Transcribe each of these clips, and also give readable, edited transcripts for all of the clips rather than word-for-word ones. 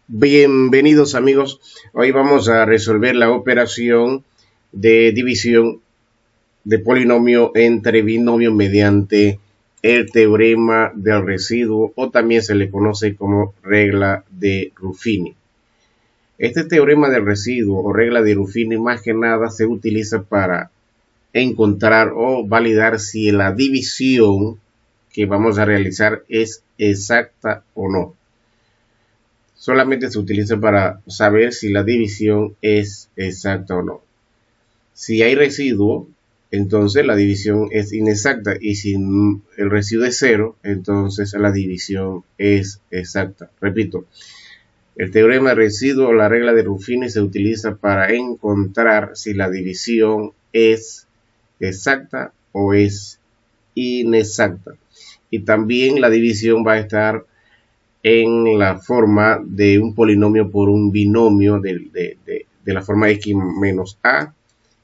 Bienvenidos amigos, hoy vamos a resolver la operación de división de polinomio entre binomio mediante el teorema del residuo o también se le conoce como regla de Ruffini. Este teorema del residuo o regla de Ruffini más que nada se utiliza para encontrar o validar si la división que vamos a realizar es exacta o no. Solamente se utiliza para saber si la división es exacta o no. Si hay residuo, entonces la división es inexacta y si el residuo es cero, entonces la división es exacta. Repito, el teorema de residuo o la regla de Ruffini se utiliza para encontrar si la división es exacta o es inexacta. Y también la división va a estar en la forma de un polinomio por un binomio de la forma x menos a,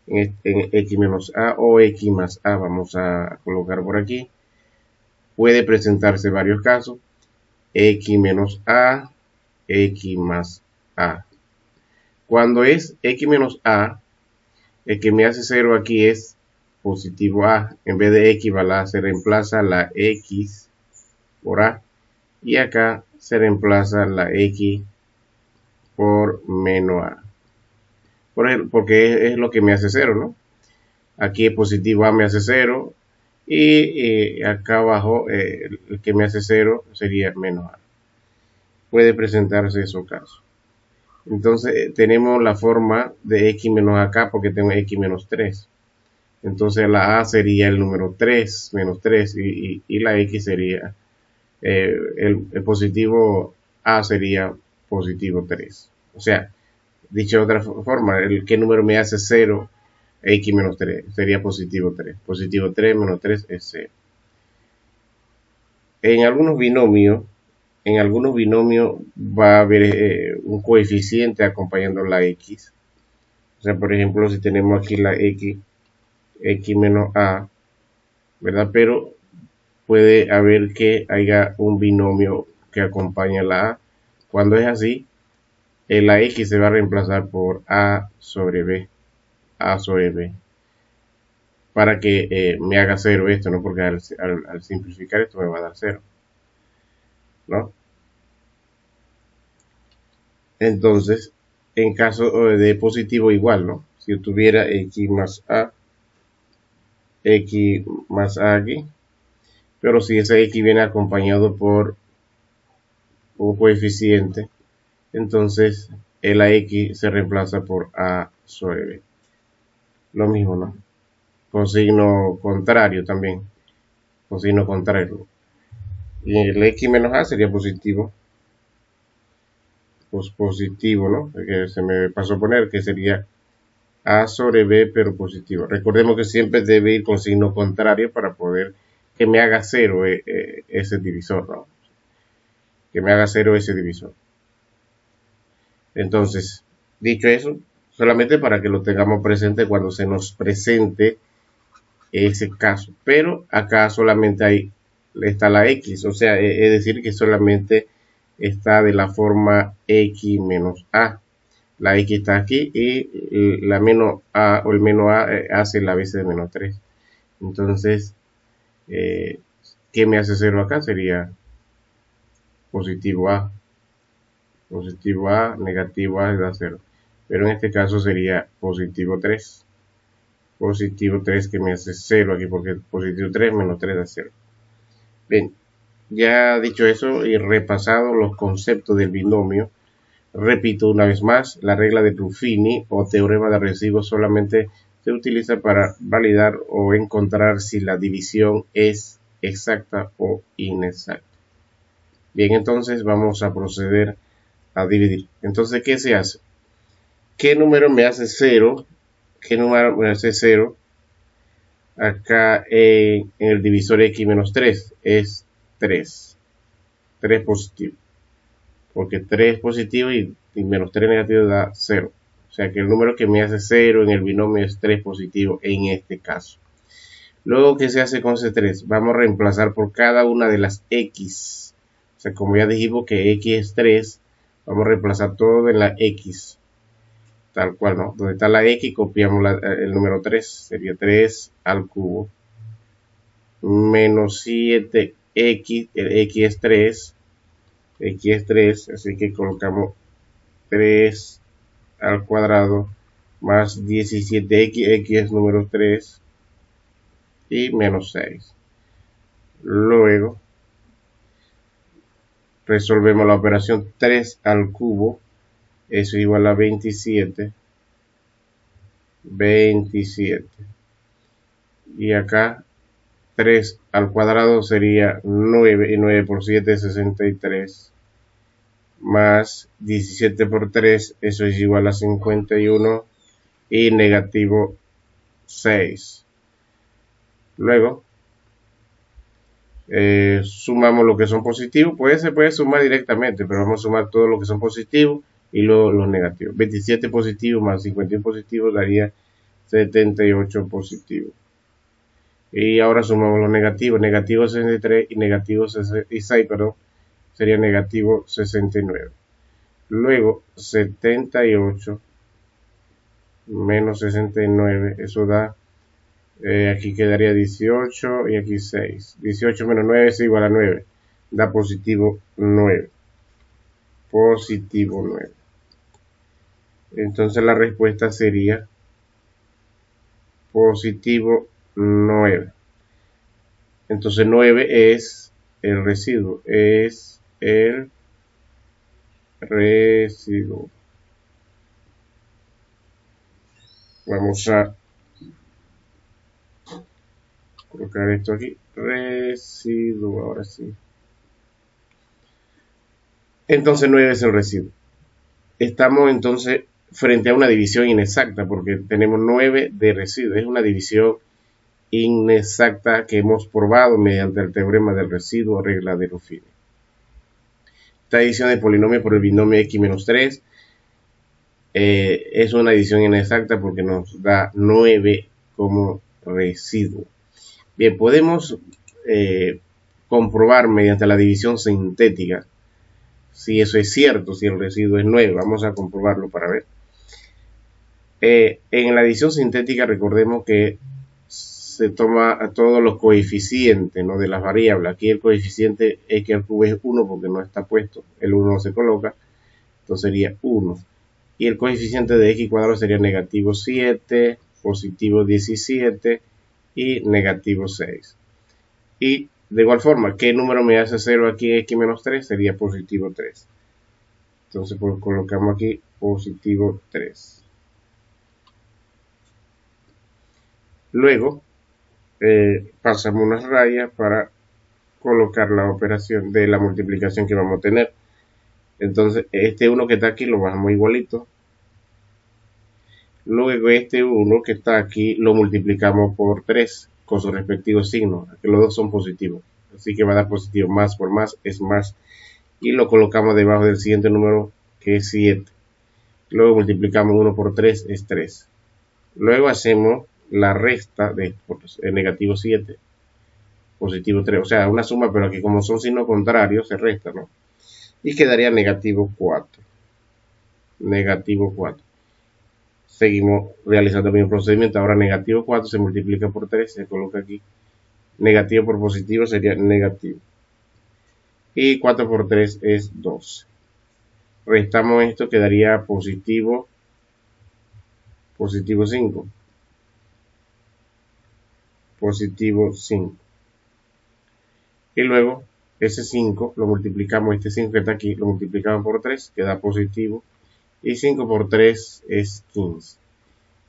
en x menos a o x más a, vamos a colocar por aquí. Puede presentarse varios casos, x menos a, x más a. Cuando es x menos a, el que me hace 0 aquí es positivo a, en vez de x, se reemplaza la x por a, y acá se reemplaza la x por menos a. Porque es lo que me hace 0, ¿no? Aquí es positivo a me hace 0 y acá abajo el que me hace 0 sería menos a. Puede presentarse esos casos. Entonces tenemos la forma de x menos acá porque tengo x menos 3. Entonces la a sería el número 3 menos 3 y la x sería el positivo a sería positivo 3. O sea, dicho de otra forma, ¿qué número me hace 0? X menos 3 sería positivo 3. Positivo 3 menos 3 es 0. En algunos binomios va a haber un coeficiente acompañando la x. O sea, por ejemplo, si tenemos aquí la x menos a, ¿verdad? Pero puede haber que haya un binomio que acompaña la a. Cuando es así, la x se va a reemplazar por a sobre b. Para que me haga 0 esto, ¿no? Porque al simplificar esto me va a dar 0, ¿no? Entonces, en caso de positivo igual, ¿no? Si yo tuviera x más a aquí, pero si esa x viene acompañado por un coeficiente, entonces la x se reemplaza por a sobre b. Lo mismo, ¿no? Con signo contrario también, con signo contrario. Y el x menos a sería positivo, pues positivo, ¿no? Que se me pasó a poner que sería a sobre b, pero positivo. Recordemos que siempre debe ir con signo contrario para poder que me haga 0 ese divisor, ¿no? Que me haga 0 ese divisor. Entonces, dicho eso, solamente para que lo tengamos presente cuando se nos presente ese caso. Pero acá solamente está la x, o sea, es decir que solamente está de la forma x menos a. La x está aquí y la menos a o el menos a hace la base de menos 3. Entonces, ¿qué me hace 0 acá? Sería positivo a. Positivo a, negativo a da 0. Pero en este caso sería positivo 3. Positivo 3 que me hace 0 aquí porque positivo 3 menos 3 da 0. Bien, ya dicho eso y repasado los conceptos del binomio, repito una vez más, la regla de Ruffini o teorema de residuo solamente se utiliza para validar o encontrar si la división es exacta o inexacta. Bien, entonces vamos a proceder a dividir. Entonces, ¿qué se hace? ¿Qué número me hace 0? ¿Qué número me hace 0? Acá en el divisor x menos 3 es 3. 3 positivo. Porque 3 positivo y menos 3 negativo da 0. O sea que el número que me hace 0 en el binomio es 3 positivo en este caso. Luego, ¿qué se hace con ese 3? Vamos a reemplazar por cada una de las x. O sea, como ya dijimos que x es 3, Vamos a reemplazar todo en la X. Tal cual, ¿no? Donde está la X, copiamos el número 3. Sería 3 al cubo. Menos 7X. El X es 3. X es 3. Así que colocamos 3 al cuadrado. Más 17X. X es número 3. Y menos 6. Luego resolvemos la operación 3 al cubo. Eso es igual a 27. 27. Y acá 3 al cuadrado sería 9. Y 9 por 7 es 63. Más 17 por 3. Eso es igual a 51. Y negativo 6. Luego sumamos lo que son positivos. Se puede sumar directamente, pero vamos a sumar todo lo que son positivos y luego los negativos. 27 positivos más 51 positivos daría 78 positivos. Y ahora sumamos los negativos. Negativo 63 y negativo 6, perdón, sería negativo 69. Luego 78 menos 69, eso da, aquí quedaría 18 y aquí 6. 18 menos 9 es igual a 9. Da positivo 9. Positivo 9. Entonces la respuesta sería positivo 9. Entonces 9 es el residuo. Es el residuo. Vamos a colocar esto aquí. Residuo, ahora sí. Entonces 9 es el residuo. Estamos entonces frente a una división inexacta porque tenemos 9 de residuo. Es una división inexacta que hemos probado mediante el teorema del residuo, regla de Ruffini. Esta división de polinomio por el binomio x-3 es una división inexacta porque nos da 9 como residuo. Bien, podemos comprobar mediante la división sintética si eso es cierto, si el residuo es 9. Vamos a comprobarlo para ver. En la división sintética recordemos que se toma a todos los coeficientes, ¿no?, de las variables. Aquí el coeficiente x al cubo es 1 porque no está puesto, el 1 no se coloca, entonces sería 1. Y el coeficiente de x cuadrado sería negativo 7, positivo 17 y negativo 6. Y de igual forma, ¿qué número me hace 0 aquí x-3? Sería positivo 3. Entonces pues colocamos aquí positivo 3. Luego pasamos unas rayas para colocar la operación de la multiplicación que vamos a tener. Entonces este 1 que está aquí lo bajamos igualito. Luego este 1 que está aquí lo multiplicamos por 3 con su respectivo signo, que los dos son positivos. Así que va a dar positivo, más por más es más. Y lo colocamos debajo del siguiente número que es 7. Luego multiplicamos 1 por 3 es 3. Luego hacemos la resta de negativo 7, positivo 3. O sea, una suma, pero aquí como son signos contrarios se resta, ¿no? Y quedaría negativo 4. Negativo 4. Seguimos realizando el mismo procedimiento. Ahora negativo 4 se multiplica por 3, se coloca aquí. Negativo por positivo sería negativo. Y 4 por 3 es 12. Restamos esto, quedaría positivo 5. Positivo 5. Y luego ese 5 lo multiplicamos, este 5 que está aquí, lo multiplicamos por 3, queda positivo. Y 5 por 3 es 15.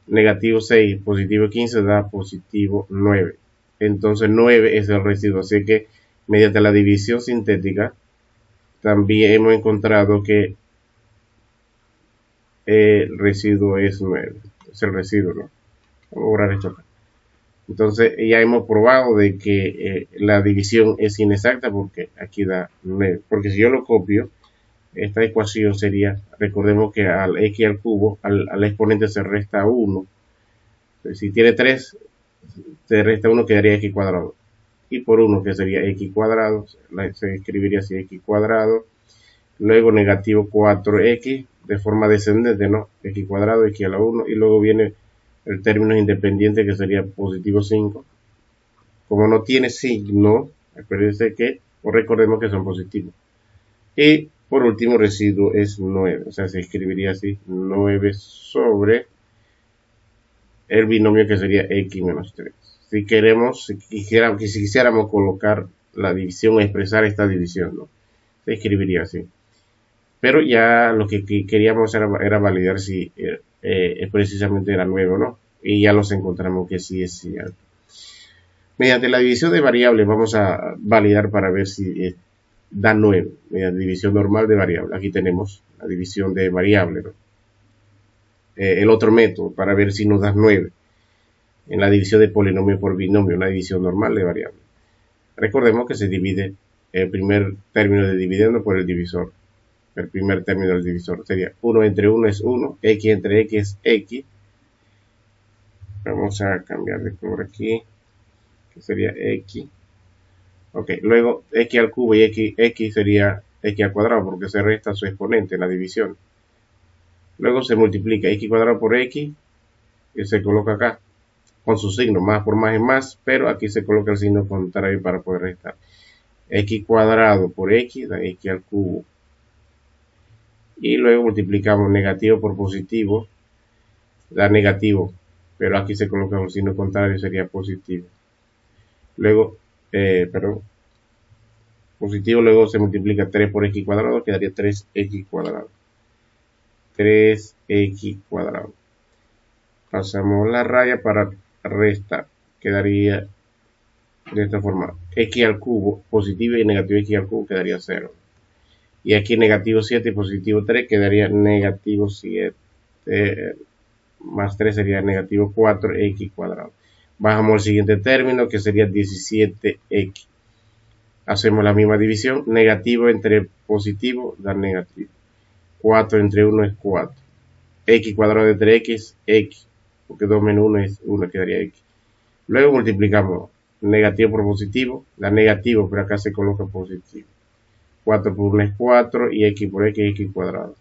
Negativo 6, positivo 15 da positivo 9. Entonces 9 es el residuo. Así que mediante la división sintética también hemos encontrado que el residuo es 9. Es el residuo, ¿no? Vamos a borrar esto acá. Entonces ya hemos probado de que la división es inexacta porque aquí da 9. Porque si yo lo copio, esta ecuación sería, recordemos que al x al cubo, al exponente se resta 1. Entonces, si tiene 3, se resta 1, quedaría x cuadrado. Y por 1, que sería x cuadrado, se escribiría así x cuadrado. luego negativo 4x de forma descendente, ¿no? X cuadrado, x a la 1, y luego viene el término independiente que sería positivo 5. Como no tiene signo, acuérdense que, o recordemos que son positivos. Y por último, residuo es 9, o sea, se escribiría así, 9 sobre el binomio que sería x menos 3. Si quisiéramos colocar la división, expresar esta división, ¿no? Se escribiría así. Pero ya lo que queríamos era validar si precisamente era 9 o no. Y ya los encontramos que sí es cierto. Mediante la división de variables vamos a validar para ver si da 9. Mediante división normal de variable. Aquí tenemos la división de variable, ¿no? El otro método para ver si nos da 9. En la división de polinomio por binomio, una división normal de variable. Recordemos que se divide el primer término de dividendo por el divisor. El primer término del divisor sería 1 entre 1 es 1, x entre x es x. Vamos a cambiar de color aquí, que sería x. Ok, luego x al cubo y x sería x al cuadrado porque se resta su exponente en la división. Luego se multiplica x cuadrado por x y se coloca acá con su signo, más por más es más, pero aquí se coloca el signo contrario para poder restar. X cuadrado por x da x al cubo. Y luego multiplicamos negativo por positivo, da negativo, pero aquí se coloca un signo contrario, sería positivo. Luego, positivo, luego se multiplica 3 por x cuadrado, quedaría 3x cuadrado. 3x cuadrado. Pasamos la raya para restar, quedaría de esta forma, x al cubo, positivo y negativo x al cubo quedaría 0. Y aquí negativo 7 y positivo 3 quedaría negativo 7 más 3 sería negativo 4x cuadrado. Bajamos al siguiente término que sería 17x. Hacemos la misma división, negativo entre positivo da negativo. 4 entre 1 es 4. X cuadrado entre x, x, porque 2 menos 1 es 1, quedaría x. Luego multiplicamos negativo por positivo, da negativo, pero acá se coloca positivo. 4 por 1 es 4 y x por x cuadrado.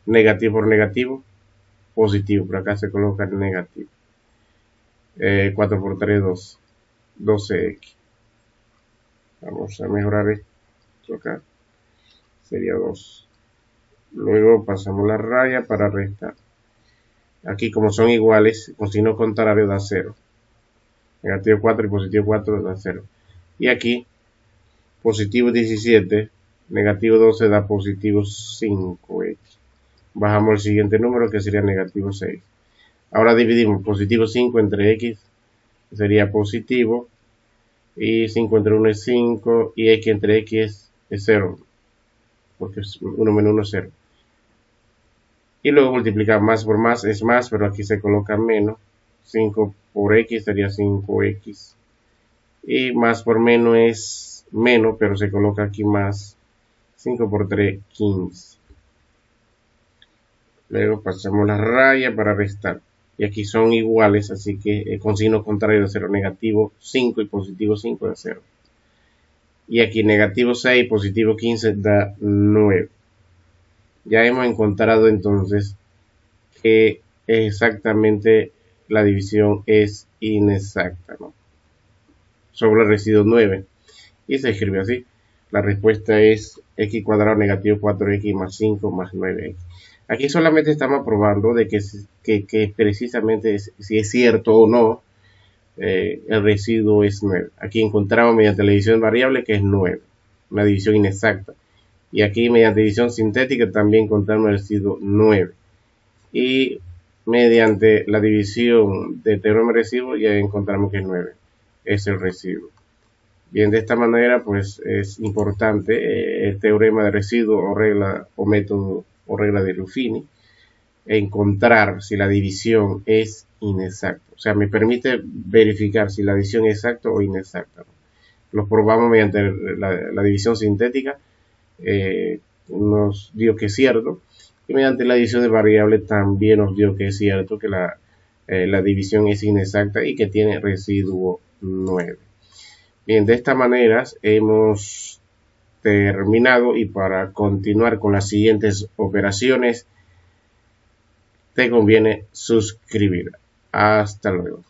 Negativo por negativo, positivo, pero acá se coloca negativo. 4 por 3, 2. 12x. Vamos a mejorar esto acá. Sería 2. Luego pasamos la raya para restar. Aquí como son iguales, con signo contrario da 0. Negativo 4 y positivo 4 da 0. Y aquí, positivo 17, negativo 12 da positivo 5x. Bajamos el siguiente número que sería negativo 6. Ahora dividimos positivo 5 entre x, que sería positivo, y 5 entre 1 es 5, y x entre x es 0, porque 1 menos 1 es 0. Y luego multiplicar más por más es más, pero aquí se coloca menos. 5 por x sería 5x. Y más por menos es menos, pero se coloca aquí más. 5 por 3, 15. Luego pasamos la raya para restar. Y aquí son iguales, así que con signo contrario de 0, negativo 5 y positivo 5 da 0. Y aquí negativo 6 y positivo 15 da 9. Ya hemos encontrado entonces que exactamente la división es inexacta, ¿no? Sobre el residuo 9. Y se escribe así. La respuesta es x cuadrado negativo 4x más 5 más 9x. Aquí solamente estamos probando de que precisamente si es cierto o no, el residuo es 9. Aquí encontramos mediante la división variable que es 9, una división inexacta. Y aquí mediante división sintética también encontramos el residuo 9. Y mediante la división de teorema de residuo ya encontramos que es 9. Es el residuo. Bien, de esta manera pues es importante el teorema de residuo o regla o método o regla de Ruffini, encontrar si la división es inexacta. O sea, me permite verificar si la división es exacta o inexacta. Lo probamos mediante la división sintética, nos dio que es cierto, y mediante la división de variables también nos dio que es cierto que la división es inexacta y que tiene residuo 9. Bien, de esta manera hemos terminado, y para continuar con las siguientes operaciones te conviene suscribir. Hasta luego.